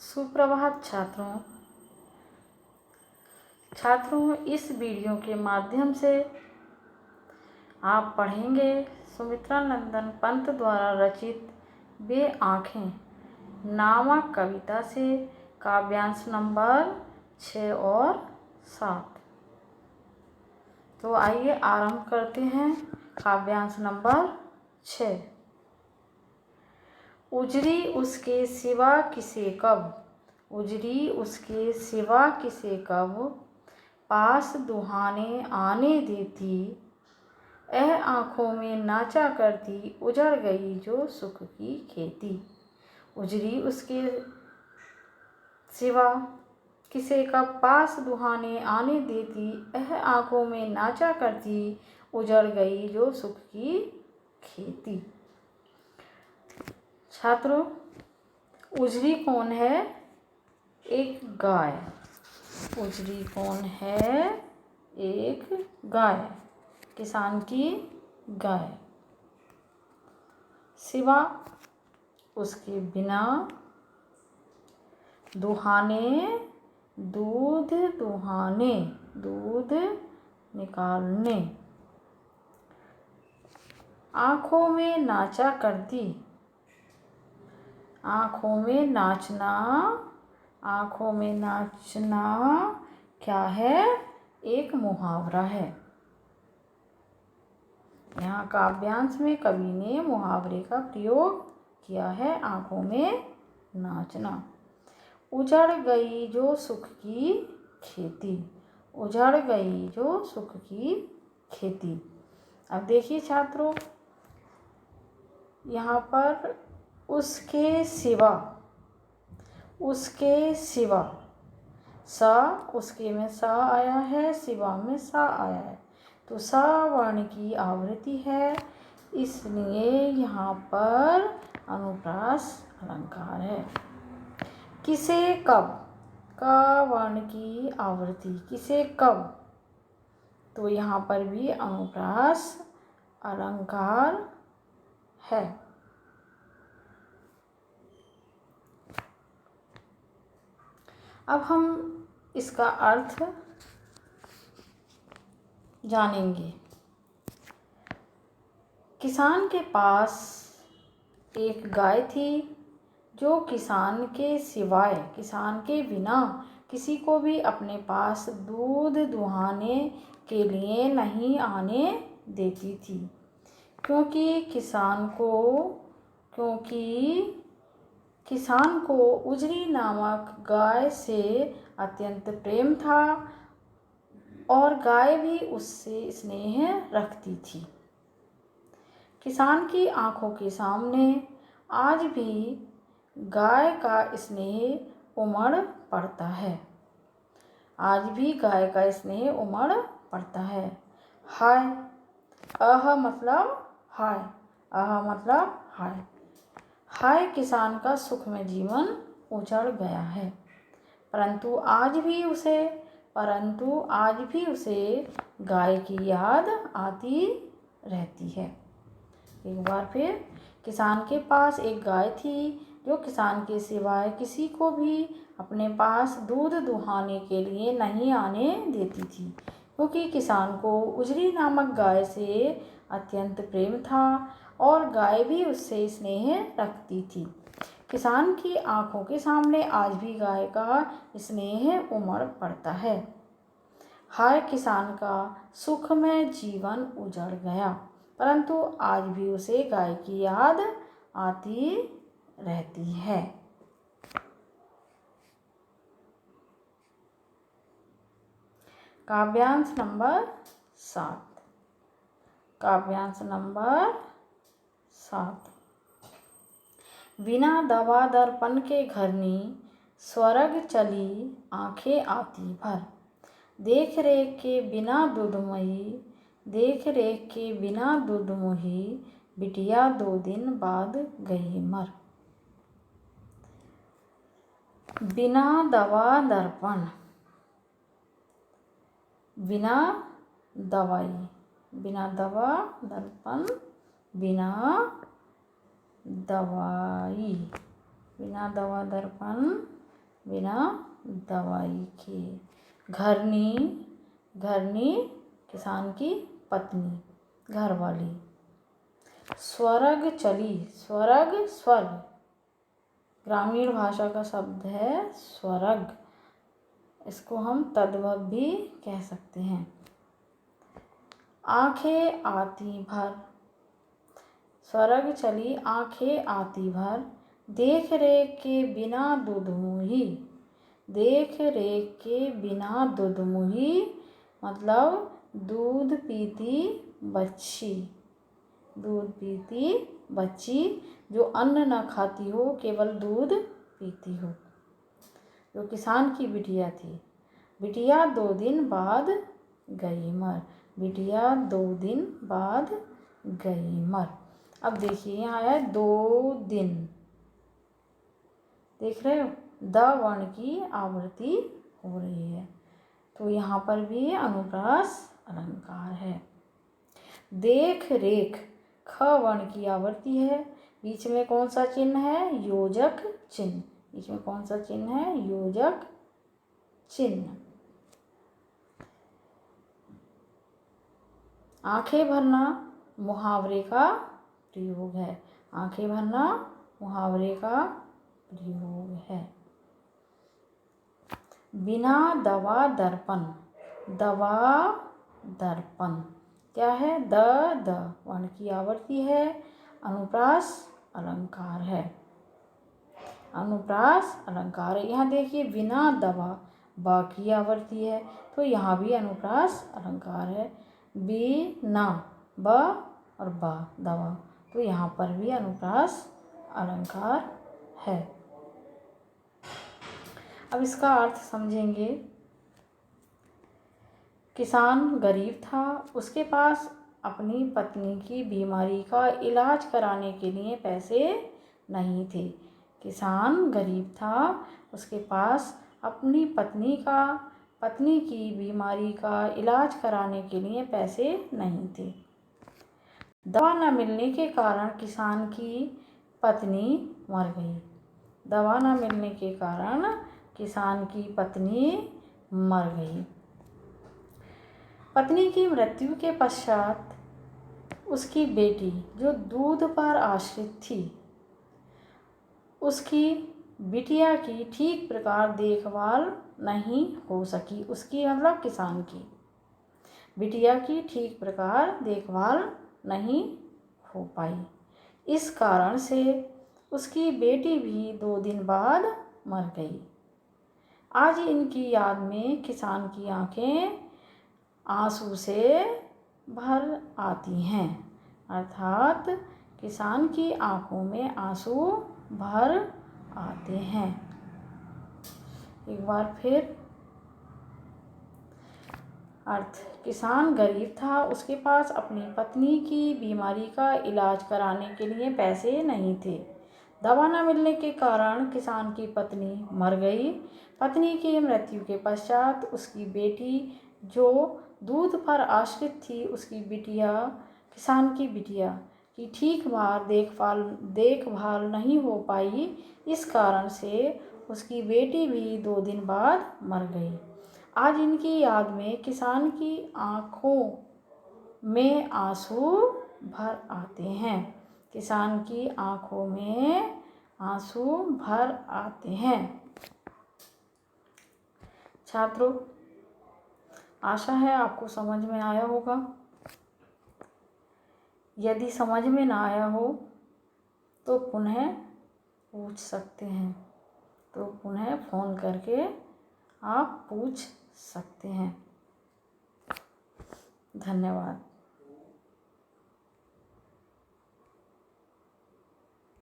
सुप्रभात छात्रों, इस वीडियो के माध्यम से आप पढ़ेंगे सुमित्रा नंदन पंत द्वारा रचित वे आँखें नामक कविता से काव्यांश नंबर 6 और 7। तो आइए आरंभ करते हैं काव्यांश नंबर 6। उजरी उसके सिवा किसे कब, उजरी उसके सिवा किसे कब, पास दुहाने आने देती, आँखों में नाचा करती, उजड़ गई जो सुख की खेती। उजरी उसके सिवा किसे कब, पास दुहाने आने देती, आँखों में नाचा करती, उजड़ गई जो सुख की खेती। छात्रों, उजरी कौन है? एक गाय। उजरी कौन है? एक गाय, किसान की गाय। सिवा उसके बिना, दुहाने दूध दुहाने, दूध निकालने, आँखों में नाचा करती, आँखों में नाचना, आँखों में नाचना क्या है? एक मुहावरा है। यहाँ काव्यांश में कवि ने मुहावरे का प्रयोग किया है, आँखों में नाचना। उजड़ गई जो सुख की खेती, उजड़ गई जो सुख की खेती। अब देखिए छात्रों, यहाँ पर उसके सिवा, उसके सिवा, सा उसके में सा आया है, सिवा में सा आया है, तो सा वर्ण की आवृत्ति है, इसलिए यहाँ पर अनुप्रास अलंकार है। किसे कब, का वर्ण की आवृत्ति, किसे कब, तो यहाँ पर भी अनुप्रास अलंकार है। अब हम इसका अर्थ जानेंगे। किसान के पास एक गाय थी जो किसान के सिवाय, किसान के बिना किसी को भी अपने पास दूध दुहाने के लिए नहीं आने देती थी, क्योंकि किसान को उजरी नामक गाय से अत्यंत प्रेम था और गाय भी उससे स्नेह रखती थी। किसान की आंखों के सामने आज भी गाय का स्नेह उमड़ पड़ता है, आज भी गाय का स्नेह उमड़ पड़ता है। हाय, अह मतलब हाय, अह मतलब हाय, हाय किसान का सुखमय जीवन उजड़ गया है, परंतु आज भी उसे गाय की याद आती रहती है। एक बार फिर, किसान के पास एक गाय थी जो किसान के सिवाय किसी को भी अपने पास दूध दुहाने के लिए नहीं आने देती थी, क्योंकि किसान को उजरी नामक गाय से अत्यंत प्रेम था और गाय भी उससे स्नेह रखती थी। किसान की आंखों के सामने आज भी गाय का स्नेह उमड़ पड़ता है। हाय किसान का सुखमय जीवन उजड़ गया, परंतु आज भी उसे गाय की याद आती रहती है। काव्यांश नंबर 7। काव्यांश नंबर 7। बिना दवा दर्पण के घरनी, स्वर्ग चली आंखें आती भर, देख रेख के बिना दुधमही, देख रेख के बिना दुधमुही, बिटिया 2 दिन बाद गई मर। बिना दवा दर्पण, बिना दवाई, बिना दवा दर्पण, बिना दवाई, बिना दवा दर्पण, बिना दवाई के। घरनी, घरनी किसान की पत्नी, घर वाली। स्वर्ग चली, स्वर्ग स्वर्ग, ग्रामीण भाषा का शब्द है स्वर्ग, इसको हम तद्भव भी कह सकते हैं। आंखें आती भर, स्वर्ग चली आंखें आती भर, देख रेख के बिना दूध मुही, देख रेख के बिना दूध मुही मतलब दूध पीती बच्ची, दूध पीती बच्ची जो अन्न न खाती हो, केवल दूध पीती हो। जो किसान की बिटिया थी, बिटिया 2 दिन बाद गई मर, बिटिया 2 दिन बाद गई मर। अब देखिए यहाँ है 2 दिन, देख रहे हो, द वर्ण की आवृत्ति हो रही है, तो यहाँ पर भी अनुप्रास अलंकार है। देख रेख, ख वर्ण की आवृत्ति है, बीच में कौन सा चिन्ह है, योजक चिन्ह, बीच में कौन सा चिन्ह है, योजक चिन्ह। आंखें भरना मुहावरे का प्रयोग है, आंखें भरना मुहावरे का प्रयोग है। बिना दवा दर्पण, दवा दर्पण क्या है, द वर्ण की आवृत्ति है, अनुप्रास अलंकार है, अनुप्रास अलंकार है। यहाँ देखिए बिना दवा, ब की आवृत्ति है, तो यहाँ भी अनुप्रास अलंकार है। बिना, ब और ब दवा, तो यहाँ पर भी अनुप्रास अलंकार है। अब इसका अर्थ समझेंगे। किसान गरीब था, उसके पास अपनी पत्नी की बीमारी का इलाज कराने के लिए पैसे नहीं थे। किसान गरीब था, उसके पास अपनी पत्नी की बीमारी का इलाज कराने के लिए पैसे नहीं थे। दवा न मिलने के कारण किसान की पत्नी मर गई, दवा न मिलने के कारण किसान की पत्नी मर गई। पत्नी की मृत्यु के पश्चात उसकी बेटी जो दूध पर आश्रित थी, उसकी बिटिया की ठीक प्रकार देखभाल नहीं हो सकी, उसकी मतलब किसान की बिटिया की ठीक प्रकार देखभाल नहीं हो पाई। इस कारण से उसकी बेटी भी 2 दिन बाद मर गई। आज इनकी याद में किसान की आंखें आंसू से भर आती हैं, अर्थात किसान की आंखों में आंसू भर आते हैं। एक बार फिर अर्थ, किसान गरीब था, उसके पास अपनी पत्नी की बीमारी का इलाज कराने के लिए पैसे नहीं थे। दवा न मिलने के कारण किसान की पत्नी मर गई। पत्नी की मृत्यु के पश्चात उसकी बेटी जो दूध पर आश्रित थी, उसकी बिटिया किसान की बिटिया की ठीक बार देखभाल नहीं हो पाई। इस कारण से उसकी बेटी भी 2 दिन बाद मर गई। आज इनकी याद में किसान की आँखों में आंसू भर आते हैं, किसान की आँखों में आंसू भर आते हैं। छात्रों, आशा है आपको समझ में आया होगा। यदि समझ में ना आया हो तो पुनः पूछ सकते हैं, तो पुनः फ़ोन करके आप पूछ सकते हैं। धन्यवाद।